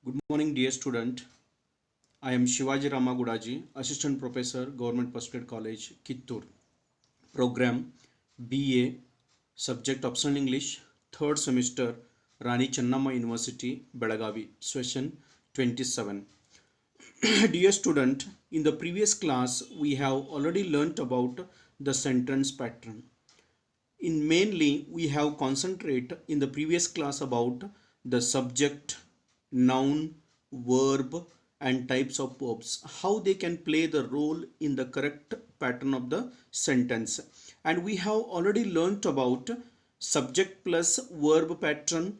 Good morning, dear student. I am Shivaji Ramagudaji, Assistant Professor, Government Postgraduate College, Kittur. Program BA, Subject Optional English, Third Semester, Rani Chennamma University, Belagavi, Session 27. Dear student, in the previous class, we have already learnt about the sentence pattern. In mainly, we have concentrated in the previous class about the subject, noun, verb and types of verbs, how they can play the role in the correct pattern of the sentence. And we have already learnt about subject plus verb pattern,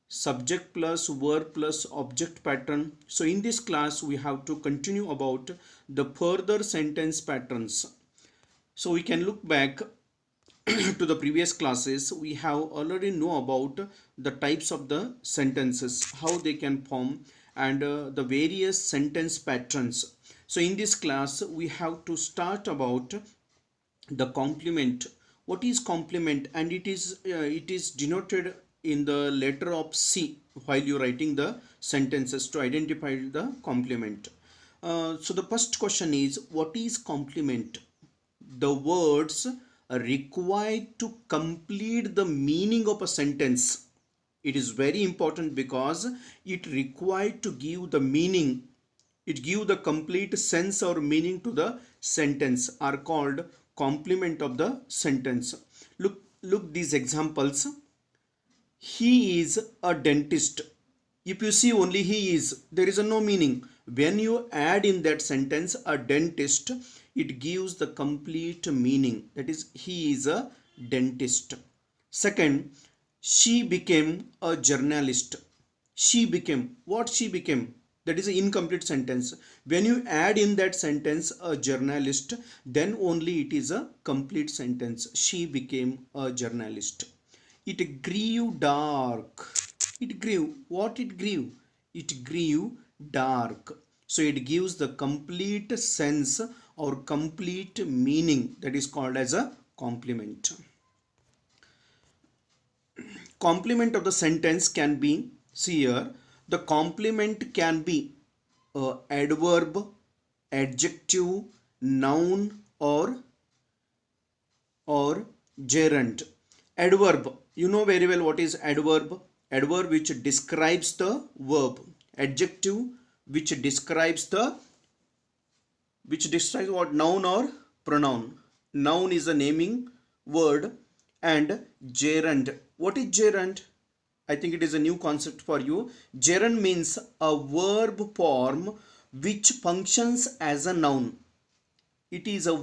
subject plus verb plus object pattern. So in this class we have to continue about the further sentence patterns. So we can look back to the previous classes. We have already know about the types of the sentences, how they can form, and the various sentence patterns. So in this class we have to start about the complement. What is complement? And it is denoted in the letter of C while you writing the sentences to identify the complement. So the first question is, what is complement? The words are required to complete the meaning of a sentence. It is very important because it required to give the meaning. It give the complete sense or meaning to the sentence are called complement of the sentence. Look these examples. He is a dentist. If you see only he is, there is a no meaning. When you add in that sentence a dentist, it gives the complete meaning. That is, he is a dentist. Second, she became a journalist. She became. What she became? That is an incomplete sentence. When you add in that sentence a journalist, then only it is a complete sentence. She became a journalist. It grew dark. It grew. What it grew? It grew dark. So it gives the complete sense or complete meaning. That is called as a complement. Complement of the sentence can be, see here, the complement can be adverb, adjective, noun or gerund. Adverb, you know very well what is adverb. Adverb which describes the verb. Adjective which describes what? Noun or pronoun. Noun is a naming word. And gerund. What is gerund? I think it is a new concept for you. Gerund means a verb form which functions as a noun. It is a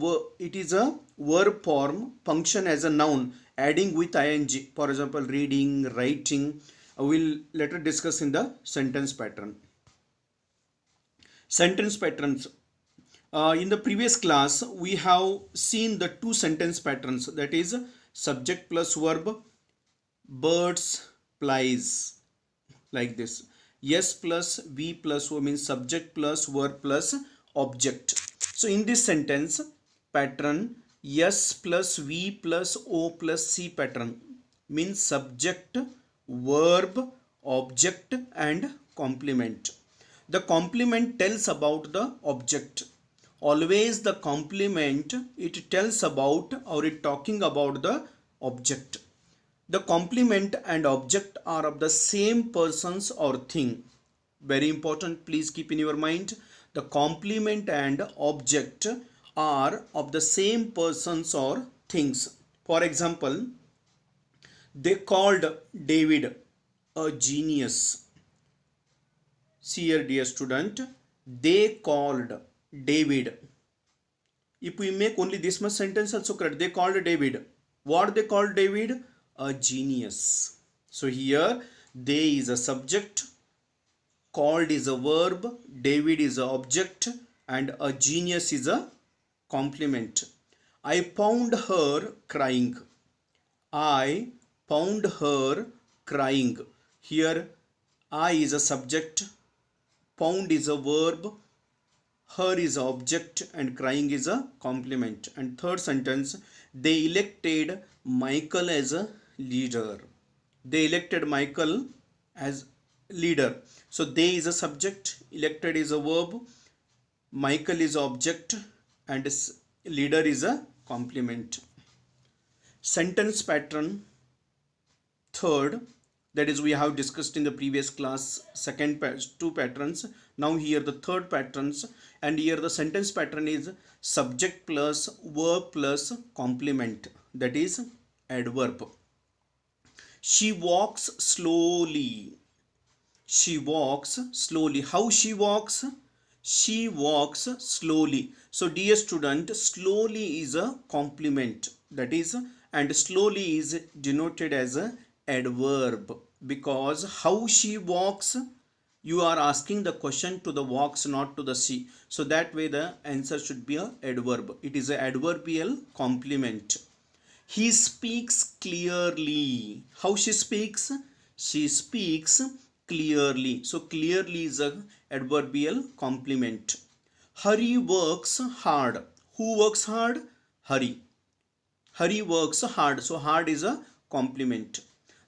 verb form function as a noun adding with ing. For example, reading, writing. We'll later discuss in the sentence pattern. Sentence patterns. In the previous class, we have seen the two sentence patterns, that is subject plus verb, birds flies, like this. Yes plus V plus O means subject plus verb plus object. So in this sentence pattern, S plus V plus O plus C pattern means subject, verb, object and complement. The complement tells about the object. Always the complement, it tells about or it talking about the object. The complement and object are of the same persons or thing. Very important, please keep in your mind. The complement and object are of the same persons or things. For example, they called David a genius. See here, dear student, they called David. If we make only this much sentence also correct. They called David. What they called David? A genius. So here they is a subject, called is a verb, David is a object and a genius is a complement. I found her crying. I found her crying. Here I is a subject, found is a verb, her is an object and crying is a complement. And third sentence, they elected Michael as a leader. They elected Michael as leader. So they is a subject, elected is a verb, Michael is object, and leader is a complement. Sentence pattern third, that is we have discussed in the previous class second two patterns. Now here the third patterns, and here the sentence pattern is subject plus verb plus complement, that is adverb. She walks slowly. She walks slowly. How she walks? She walks slowly. So dear student, slowly is a complement, that is, and slowly is denoted as a adverb, because how she walks, you are asking the question to the walks, not to the she. So that way the answer should be a adverb. It is a adverbial complement. He speaks clearly. How she speaks? She speaks clearly. So clearly is a adverbial complement. Hari works hard. Who works hard? Hari. Hari works hard. So hard is a complement.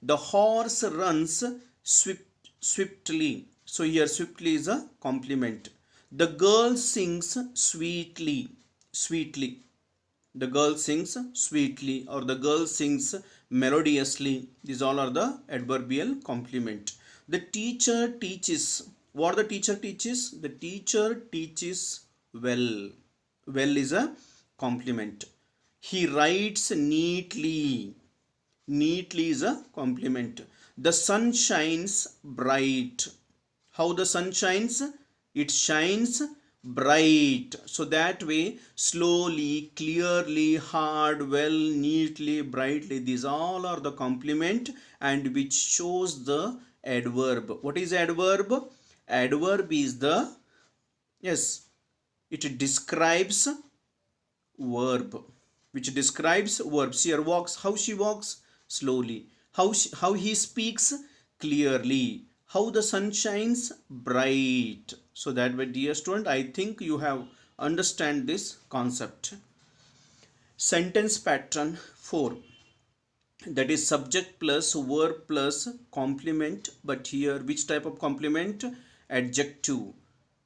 The horse runs swiftly. So here swiftly is a complement. The girl sings sweetly. Sweetly. The girl sings sweetly, or the girl sings melodiously. These all are the adverbial complement. The teacher teaches. What the teacher teaches? The teacher teaches well. Well is a complement. He writes neatly. Neatly is a complement. The sun shines bright. How the sun shines? It shines bright. So that way, slowly, clearly, hard, well, neatly, brightly, these all are the complement and which shows the adverb. What is adverb? Adverb is the, yes, it describes verb, which describes verbs. Here walks. How she walks? Slowly. How he speaks? Clearly. How the sun shines? Bright. So that way, dear student, I think you have understand this concept. Sentence pattern 4. That is subject plus verb plus complement. But here, which type of complement? Adjective.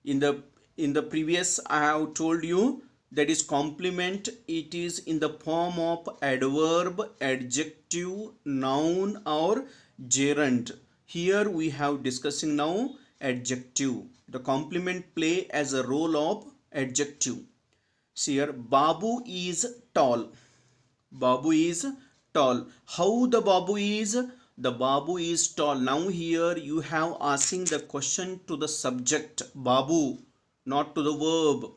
In the previous, I have told you that is complement. It is in the form of adverb, adjective, noun, or gerund. Here we have discussing now adjective. The complement play as a role of adjective. See here, Babu is tall. Babu is tall. How the Babu is? The Babu is tall. Now here you have asking the question to the subject Babu, not to the verb.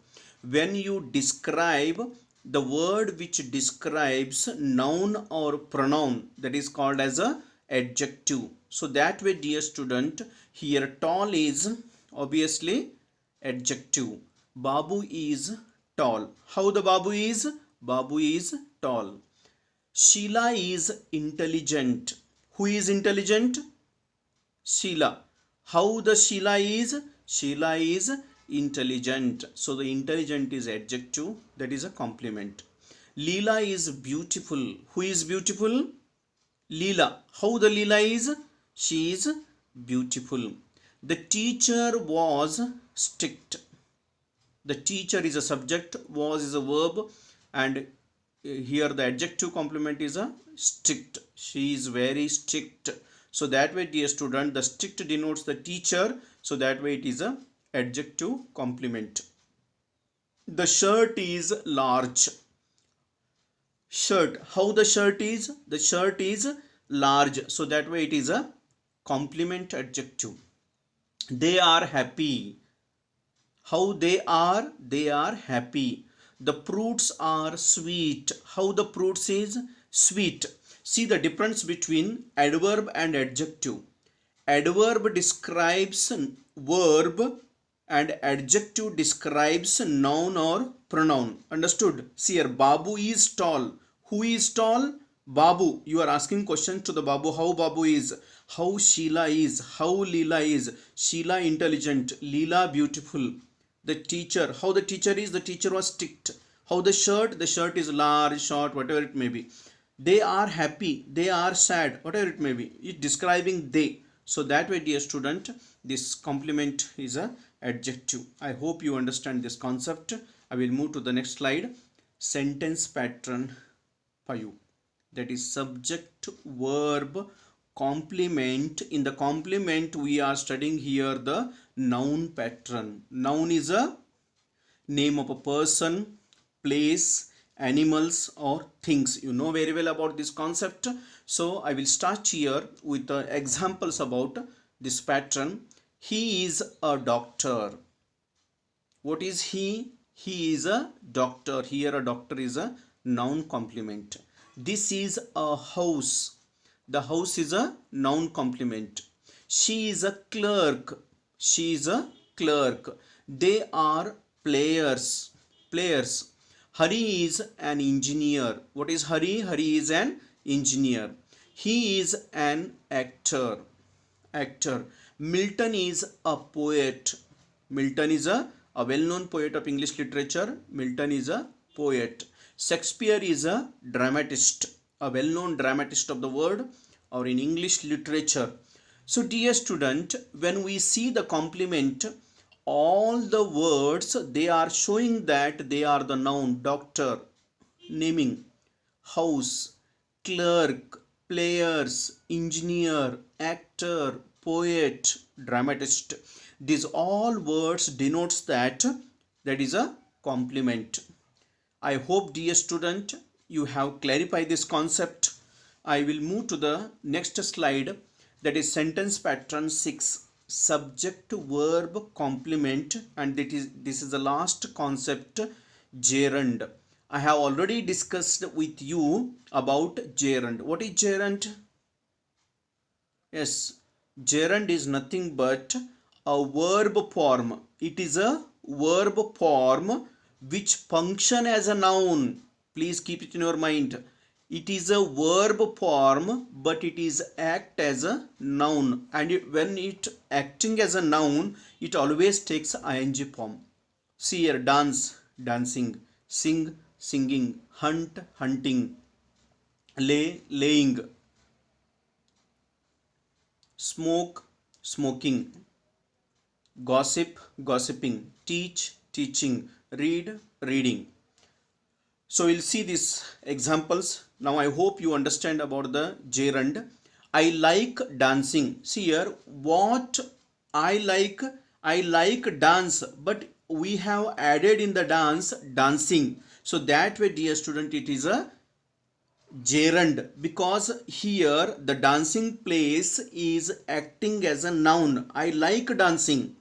When you describe the word which describes noun or pronoun, that is called as a adjective. So that way, dear student, here tall is obviously adjective. Babu is tall. How the Babu is? Babu is tall. Sheila is intelligent. Who is intelligent? Sheila. How the Sheila is? Sheila is intelligent. So the intelligent is adjective, that is a complement. Leela is beautiful. Who is beautiful? Leela. How the Leela is? She is beautiful. The teacher was strict. The teacher is a subject, was is a verb, and here the adjective complement is a strict. She is very strict. So that way, dear student, the strict denotes the teacher. So that way it is a adjective complement. The shirt is large. Shirt. How the shirt is? The shirt is large. So that way it is a complement adjective. They are happy. How they are? They are happy. The fruits are sweet. How the fruits is? Sweet. See the difference between adverb and adjective. Adverb describes verb and adjective describes noun or pronoun. Understood? See here, Babu is tall. Who is tall? Babu. You are asking questions to the Babu. How Babu is? How Sheila is? How Leela is? Sheila intelligent. Leela beautiful. The teacher. How the teacher is? The teacher was strict. How the shirt? The shirt is large, short, whatever it may be. They are happy. They are sad, whatever it may be. It's describing they. So that way, dear student, this complement is a adjective. I hope you understand this concept. I will move to the next slide. Sentence pattern 5. That is subject verb complement. In the complement, we are studying here the noun pattern. Noun is a name of a person, place, animals or things. You know very well about this concept. So I will start here with examples about this pattern. He is a doctor. What is he? He is a doctor. Here a doctor is a noun complement. This is a house. The house is a noun complement. She is a clerk. She is a clerk. They are players. Players. Hari is an engineer. What is Hari? Hari is an engineer. He is an actor. Actor. Milton is a poet. Milton is a well-known poet of English literature. Milton is a poet. Shakespeare is a dramatist, a well-known dramatist of the word or in English literature. So dear student, when we see the complement, all the words, they are showing that they are the noun. Doctor, naming, house, clerk, players, engineer, actor, poet, dramatist. These all words denotes that is a complement. I hope, dear student, you have clarified this concept. I will move to the next slide, that is sentence pattern 6, subject verb complement, and this is the last concept, gerund. I have already discussed with you about gerund. What is gerund? Yes, gerund is nothing but a verb form. It is a verb form which function as a noun. Please keep it in your mind. It is a verb form, but it is act as a noun. And when it acting as a noun, it always takes ing form. See here, dance, dancing, sing, singing, hunt, hunting, lay, laying, smoke, smoking, gossip, gossiping, teach, teaching, read, reading. So we'll see these examples. Now I hope you understand about the gerund. I like dancing. See here, what I like dance, but we have added in the dance dancing. So that way, dear student, it is a gerund, because here the dancing place is acting as a noun. I like dancing.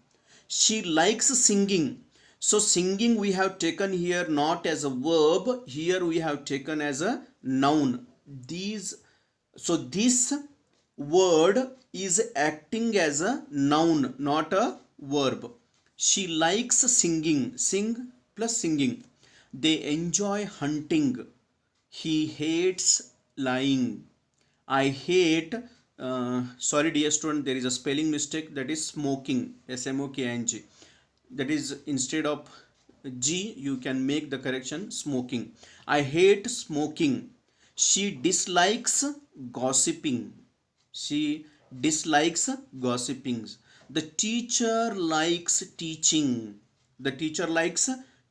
She likes singing. So singing we have taken here not as a verb, here we have taken as a noun. So this word is acting as a noun, not a verb. She likes singing, sing plus singing. They enjoy hunting. He hates lying. I hate, sorry dear student, there is a spelling mistake, that is smoking, S-M-O-K-I-N-G. That is, instead of G, you can make the correction smoking. I hate smoking. She dislikes gossiping. She dislikes gossiping. The teacher likes teaching. The teacher likes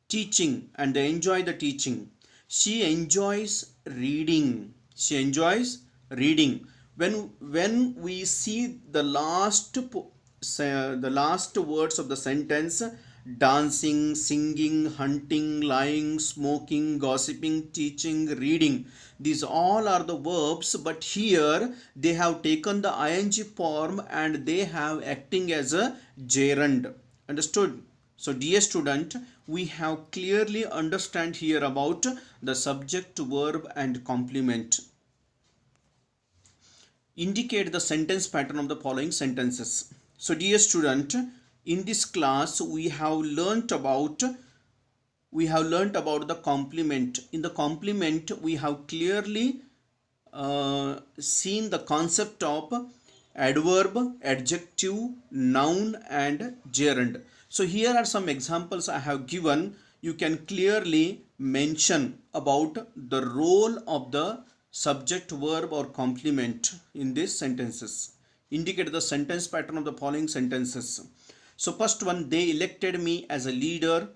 teaching and they enjoy the teaching. She enjoys reading. She enjoys reading. When we see the last words of the sentence, dancing, singing, hunting, lying, smoking, gossiping, teaching, reading, these all are the verbs, but here they have taken the ing form and they have acting as a gerund. Understood? So dear student, we have clearly understand here about the subject, verb and complement. Indicate the sentence pattern of the following sentences. So dear student, in this class we have learnt about the complement. In the complement we have clearly seen the concept of adverb, adjective, noun and gerund. So here are some examples I have given. You can clearly mention about the role of the subject, verb or complement in these sentences. Indicate the sentence pattern of the following sentences. So first one, they elected me as a leader.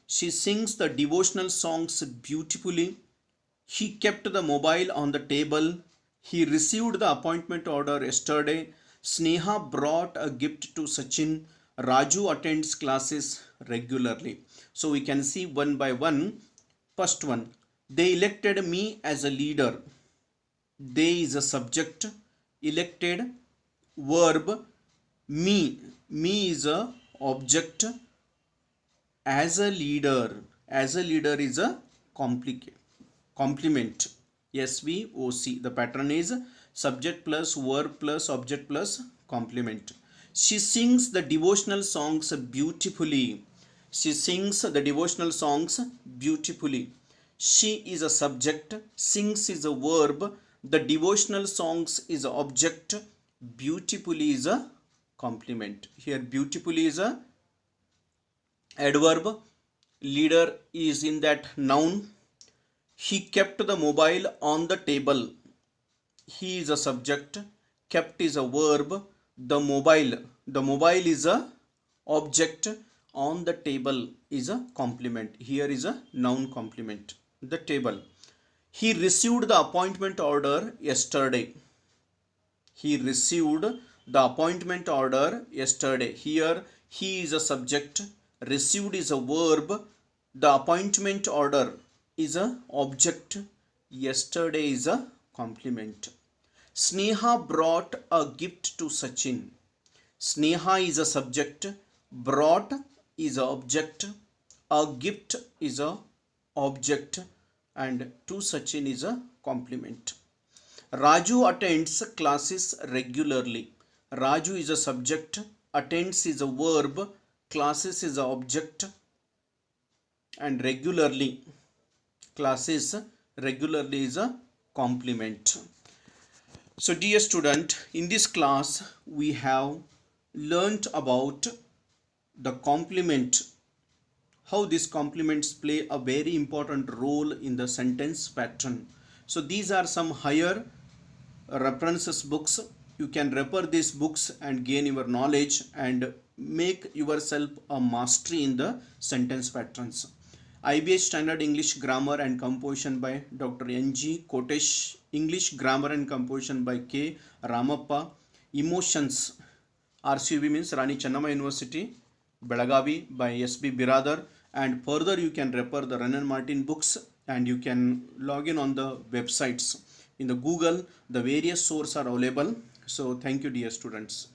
She sings the devotional songs beautifully. He kept the mobile on the table. He received the appointment order yesterday. Sneha brought a gift to Sachin. Raju attends classes regularly. So we can see one by one. First one, they elected me as a leader. They is a subject, elected, verb, me. Me is a object, as a leader. As a leader is a complement. SVOC. The pattern is subject plus verb plus object plus complement. She sings the devotional songs beautifully. She sings the devotional songs beautifully. She is a subject, sings is a verb, the devotional songs is a object, beautifully is a complement. Here beautifully is a adverb, leader is in that noun. He kept the mobile on the table. He is a subject, kept is a verb, the mobile is a object, on the table is a complement. Here is a noun complement. The table. He received the appointment order yesterday. He received the appointment order yesterday. Here he is a subject, received is a verb, the appointment order is a object, yesterday is a complement. Sneha brought a gift to Sachin. Sneha is a subject, brought is a object, a gift is a object, and to Sachin is a complement. Raju attends classes regularly. Raju is a subject, attends is a verb, classes is a object, and classes regularly is a complement. So dear student, in this class we have learnt about the complement, how these complements play a very important role in the sentence pattern. So these are some higher references books. You can refer these books and gain your knowledge and make yourself a mastery in the sentence patterns. IBH Standard English Grammar and Composition by Dr. N.G. Kotesh, English Grammar and Composition by K. Ramappa, Emotions, RCUB means Rani Chennamma University, Belagavi by S.B. Biradar, and further you can refer the Ren and Martin books and you can log in on the websites. In the Google, the various sources are available. So thank you dear students.